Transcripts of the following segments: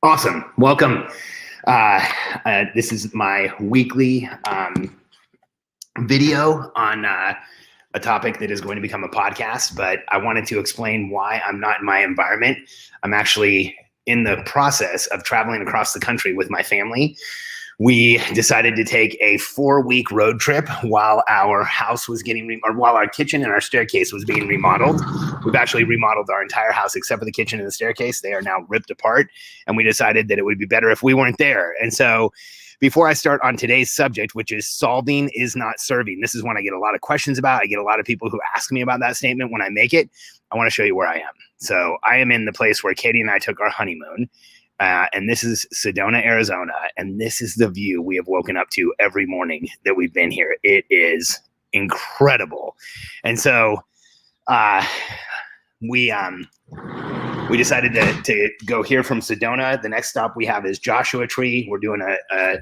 Awesome. Welcome. This is my weekly video on a topic that is going to become a podcast, but I wanted to explain why I'm not in my environment. I'm actually in the process of traveling across the country with my family. We decided to take a 4-week road trip while our house was while our kitchen and our staircase was being remodeled. We've actually remodeled our entire house except for the kitchen and the staircase. They are now ripped apart, and we decided that it would be better if we weren't there. And so before I start on today's subject, which is solving is not serving, this is one I get a lot of questions about. I get a lot of people who ask me about that statement when I make it. I want to show you where I am. So I am in the place where Katie and I took our honeymoon. And this is Sedona, Arizona, and this is the view we have woken up to every morning that we've been here. It is incredible. And so we decided to go here from Sedona. The next stop we have is Joshua Tree. We're doing a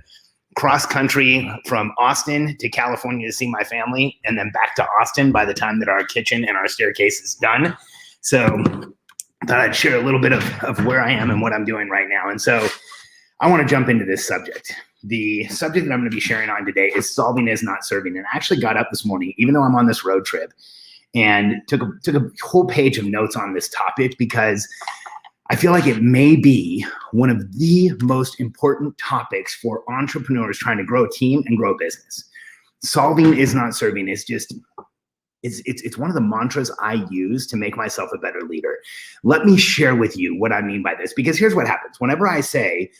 cross country from Austin to California to see my family, and then back to Austin by the time that our kitchen and our staircase is done. So thought I'd share a little bit of where I am and what I'm doing right now. And so I want to jump into this subject. The subject that I'm going to be sharing on today is solving is not serving. And I actually got up this morning, even though I'm on this road trip, and took a whole page of notes on this topic because I feel like it may be one of the most important topics for entrepreneurs trying to grow a team and grow a business. Solving is not serving is just It's one of the mantras I use to make myself a better leader. Let me share with you what I mean by this, because here's what happens. Whenever I say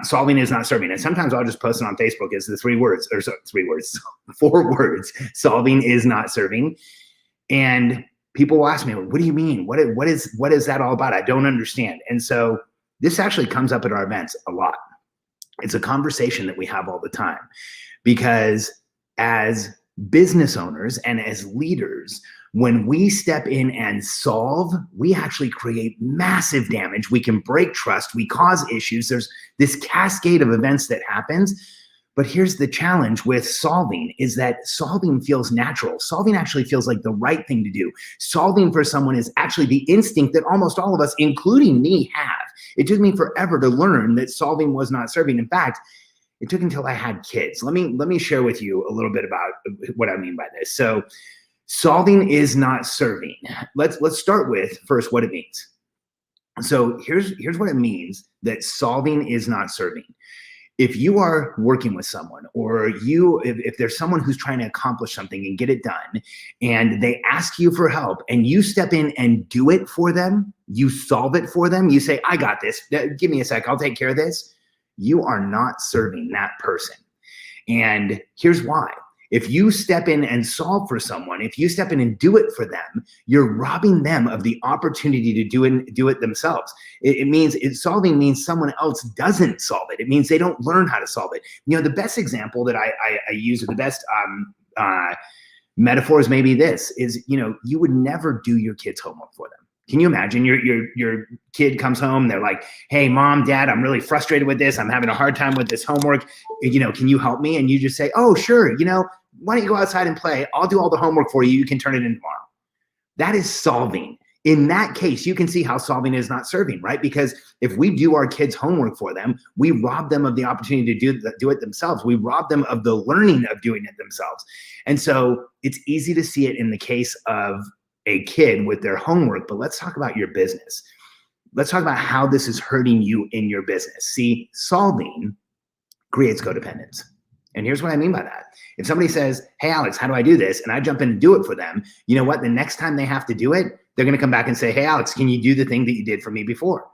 solving is not serving, and sometimes I'll just post it on Facebook as the 4 words, solving is not serving. And people will ask me, what do you mean? What is that all about? I don't understand. And so this actually comes up at our events a lot. It's a conversation that we have all the time, because as business owners and as leaders, when we step in and solve, we actually create massive damage. We can break trust. We cause issues. There's this cascade of events that happens. But here's the challenge with solving is that solving feels natural. Solving actually feels like the right thing to do. Solving for someone is actually the instinct that almost all of us, including me, have. It took me forever to learn that solving was not serving. In fact, it took until I had kids. Let me share with you a little bit about what I mean by this. So solving is not serving. Let's start with first what it means. So here's what it means that solving is not serving. If you are working with someone, or if there's someone who's trying to accomplish something and get it done, and they ask you for help and you step in and do it for them, you solve it for them, you say, I got this, give me a sec, I'll take care of this. You are not serving that person. And here's why. If you step in and solve for someone, if you step in and do it for them, you're robbing them of the opportunity to do it themselves. Solving means someone else doesn't solve it. It means they don't learn how to solve it. You know, the best example that I use, or the best metaphors maybe this is, you would never do your kids' homework for them. Can you imagine your kid comes home, they're like, hey, mom, dad, I'm really frustrated with this. I'm having a hard time with this homework. Can you help me? And you just say, oh, sure. Why don't you go outside and play? I'll do all the homework for you. You can turn it in tomorrow. That is solving. In that case, you can see how solving is not serving, right? Because if we do our kids' homework for them, we rob them of the opportunity to do it themselves. We rob them of the learning of doing it themselves. And so it's easy to see it in the case of a kid with their homework, but let's talk about your business. Let's talk about how this is hurting you in your business. See, solving creates codependence. And here's what I mean by that. If somebody says, hey, Alex, how do I do this? And I jump in and do it for them, you know what? The next time they have to do it, they're going to come back and say, hey, Alex, can you do the thing that you did for me before?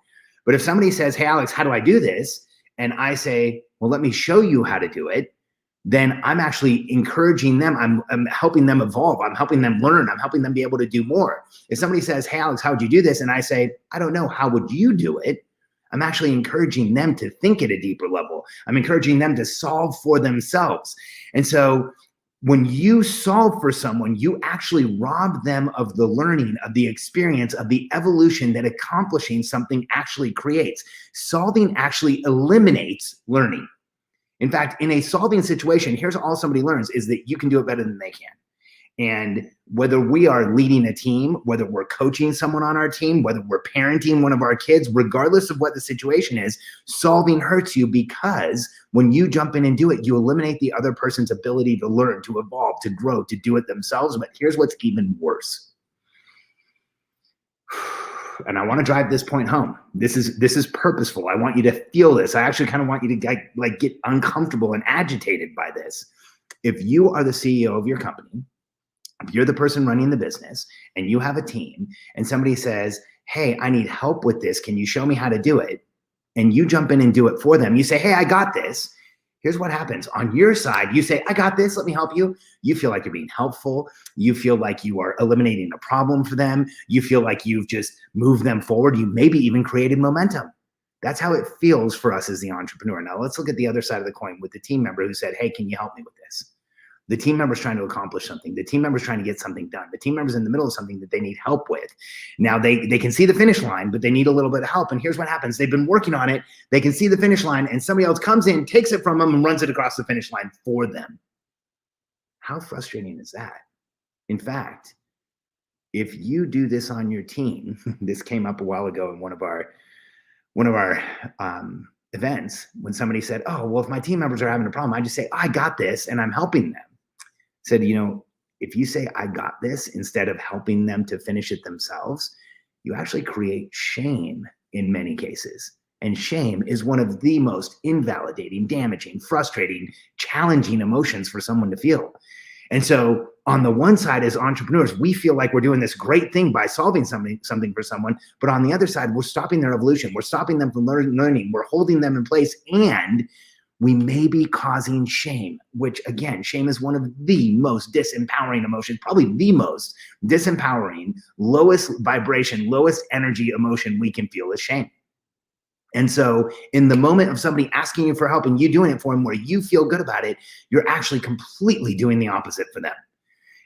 But if somebody says, hey, Alex, how do I do this? And I say, well, let me show you how to do it. Then I'm actually encouraging them. I'm helping them evolve. I'm helping them learn. I'm helping them be able to do more. If somebody says, hey, Alex, how would you do this? And I say, I don't know. How would you do it? I'm actually encouraging them to think at a deeper level. I'm encouraging them to solve for themselves. And so when you solve for someone, you actually rob them of the learning, of the experience, of the evolution that accomplishing something actually creates. Solving actually eliminates learning. In fact, in a solving situation, here's all somebody learns is that you can do it better than they can. And whether we are leading a team, whether we're coaching someone on our team, whether we're parenting one of our kids, regardless of what the situation is, solving hurts you, because when you jump in and do it, you eliminate the other person's ability to learn, to evolve, to grow, to do it themselves. But here's what's even worse. And I want to drive this point home. This is purposeful. I want you to feel this. I actually kind of want you to get uncomfortable and agitated by this. If you are the CEO of your company, if you're the person running the business and you have a team and somebody says, hey, I need help with this, can you show me how to do it? And you jump in and do it for them. You say, hey, I got this. Here's what happens. On your side, you say, I got this, let me help you. You feel like you're being helpful. You feel like you are eliminating a problem for them. You feel like you've just moved them forward. You maybe even created momentum. That's how it feels for us as the entrepreneur. Now let's look at the other side of the coin with the team member who said, hey, can you help me with this? The team member's trying to accomplish something. The team member's trying to get something done. The team member's in the middle of something that they need help with. Now they can see the finish line, but they need a little bit of help. And here's what happens. They've been working on it. They can see the finish line and somebody else comes in, takes it from them and runs it across the finish line for them. How frustrating is that? In fact, if you do this on your team, this came up a while ago in one of our events when somebody said, oh, well, if my team members are having a problem, I just say, I got this and I'm helping them. Said, if you say, I got this, instead of helping them to finish it themselves, you actually create shame in many cases. And shame is one of the most invalidating, damaging, frustrating, challenging emotions for someone to feel. And so on the one side, as entrepreneurs, we feel like we're doing this great thing by solving something for someone. But on the other side, we're stopping their evolution. We're stopping them from learning. We're holding them in place. And we may be causing shame, which again, shame is one of the most disempowering emotions, probably the most disempowering, lowest vibration, lowest energy emotion we can feel is shame. And so in the moment of somebody asking you for help and you doing it for them where you feel good about it, you're actually completely doing the opposite for them.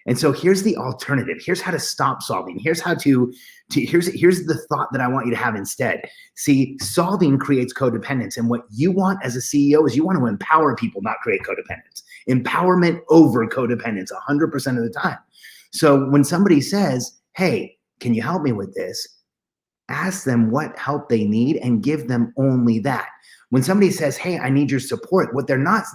And so here's the alternative. Here's how to stop solving. Here's how here's the thought that I want you to have instead. See, solving creates codependence. And what you want as a CEO is you want to empower people, not create codependence. Empowerment over codependence 100% of the time. So when somebody says, hey, can you help me with this? Ask them what help they need and give them only that. When somebody says, hey, I need your support, what they're not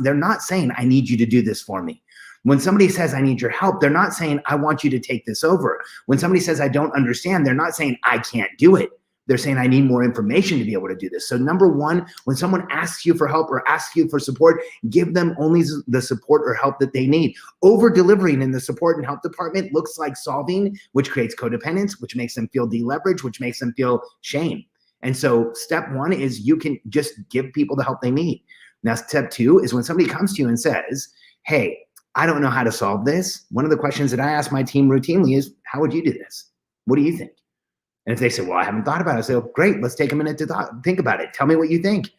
saying, I need you to do this for me. When somebody says, I need your help, they're not saying, I want you to take this over. When somebody says, I don't understand, they're not saying, I can't do it. They're saying, I need more information to be able to do this. So number one, when someone asks you for help or asks you for support, give them only the support or help that they need. Over-delivering in the support and help department looks like solving, which creates codependence, which makes them feel deleveraged, which makes them feel shame. And so step one is you can just give people the help they need. Now, step two is when somebody comes to you and says, hey, I don't know how to solve this. One of the questions that I ask my team routinely is, how would you do this? What do you think? And if they say, well, I haven't thought about it, I say, oh, great, let's take a minute to think about it. Tell me what you think.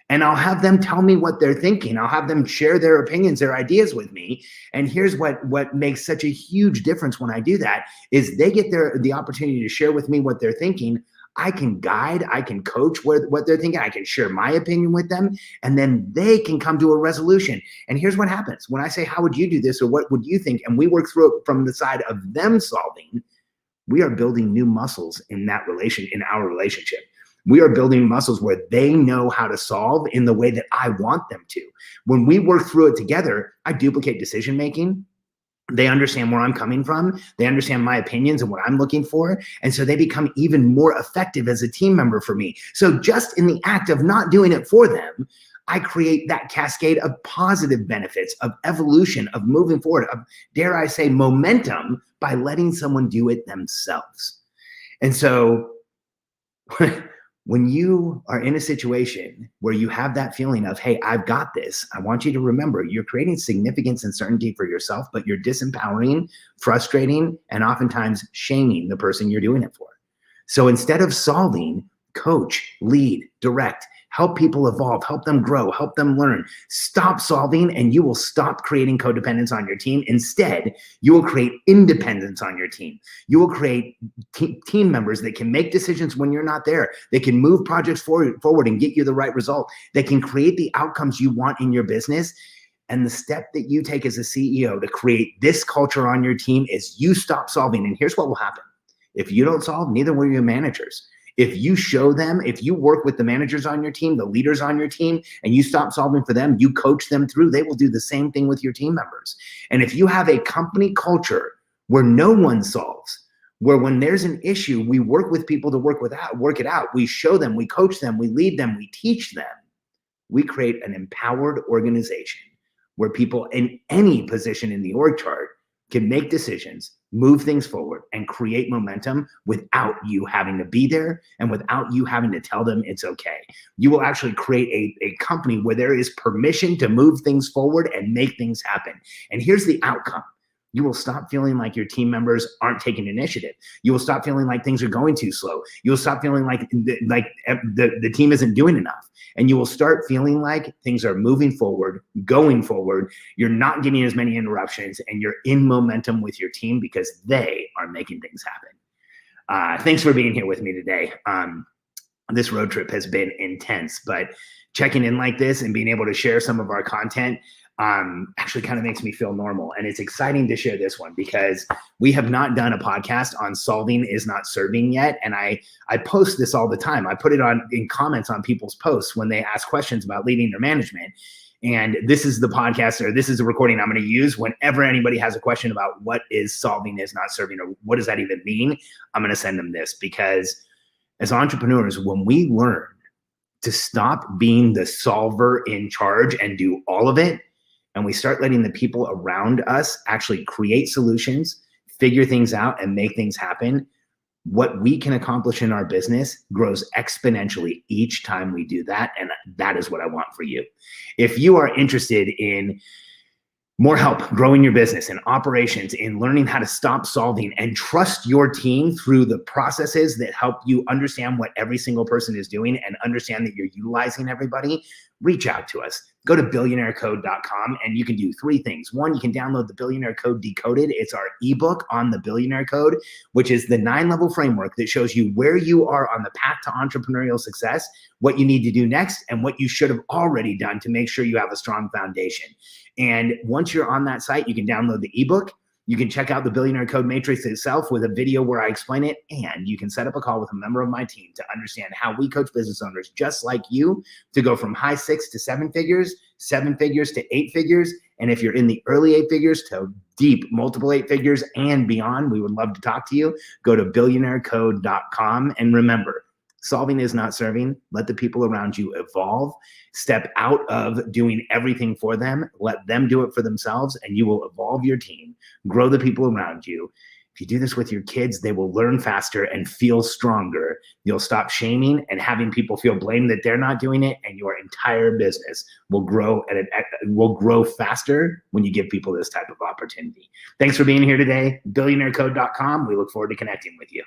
And I'll have them tell me what they're thinking. I'll have them share their opinions, their ideas with me. And here's what makes such a huge difference when I do that is they get the opportunity to share with me what they're thinking. I can guide, I can coach what they're thinking. I can share my opinion with them, and then they can come to a resolution. And here's what happens. When I say, how would you do this? Or what would you think? And we work through it from the side of them solving. We are building new muscles in our relationship. We are building muscles where they know how to solve in the way that I want them to. When we work through it together, I duplicate decision-making. They understand where I'm coming from. They understand my opinions and what I'm looking for. And so they become even more effective as a team member for me. So just in the act of not doing it for them, I create that cascade of positive benefits, of evolution, of moving forward, of, dare I say, momentum by letting someone do it themselves. And so when you are in a situation where you have that feeling of, hey, I've got this, I want you to remember you're creating significance and certainty for yourself, but you're disempowering, frustrating, and oftentimes shaming the person you're doing it for. So instead of solving, coach, lead, direct, help people evolve, help them grow, help them learn. Stop solving and you will stop creating codependence on your team. Instead, you will create independence on your team. You will create team members that can make decisions when you're not there. They can move projects forward and get you the right result. They can create the outcomes you want in your business. And the step that you take as a CEO to create this culture on your team is you stop solving. And here's what will happen. If you don't solve, neither will your managers. If you show them, if you work with the managers on your team, the leaders on your team, and you stop solving for them, you coach them through, they will do the same thing with your team members. And if you have a company culture where no one solves, where when there's an issue, we work with people to work it out. We show them, we coach them, we lead them, we teach them. We create an empowered organization where people in any position in the org chart can make decisions, move things forward, and create momentum without you having to be there and without you having to tell them it's okay. You will actually create a company where there is permission to move things forward and make things happen. And here's the outcome. You will stop feeling like your team members aren't taking initiative. You will stop feeling like things are going too slow. You will stop feeling like the team isn't doing enough. And you will start feeling like things are moving forward, going forward. You're not getting as many interruptions, and you're in momentum with your team because they are making things happen. Thanks for being here with me today. This road trip has been intense, but checking in like this and being able to share some of our content actually kind of makes me feel normal. And it's exciting to share this one because we have not done a podcast on solving is not serving yet. And I post this all the time. I put it in comments on people's posts when they ask questions about leading their management. And this is the podcast, or this is the recording I'm going to use whenever anybody has a question about what is solving is not serving, or what does that even mean. I'm going to send them this, because as entrepreneurs, when we learn to stop being the solver in charge and do all of it, and we start letting the people around us actually create solutions, figure things out, and make things happen, what we can accomplish in our business grows exponentially each time we do that. And that is what I want for you. If you are interested in more help growing your business and operations, in learning how to stop solving and trust your team through the processes that help you understand what every single person is doing and understand that you're utilizing everybody, reach out to us. Go to billionairecode.com and you can do 3 things. 1, you can download the Billionaire Code Decoded. It's our ebook on the Billionaire Code, which is the 9-level framework that shows you where you are on the path to entrepreneurial success, what you need to do next, and what you should have already done to make sure you have a strong foundation. And once you're on that site, you can download the ebook. You can check out the Billionaire Code Matrix itself with a video where I explain it, and you can set up a call with a member of my team to understand how we coach business owners just like you to go from high 6 to 7 figures, 7 figures to 8 figures, and if you're in the early 8 figures, to deep multiple 8 figures and beyond. We would love to talk to you. Go to billionairecode.com, and remember, solving is not serving. Let the people around you evolve. Step out of doing everything for them. Let them do it for themselves, and you will evolve your team, grow the people around you. If you do this with your kids, they will learn faster and feel stronger. You'll stop shaming and having people feel blame that they're not doing it, and your entire business will grow faster when you give people this type of opportunity. Thanks for being here today. Billionairecode.com. We look forward to connecting with you.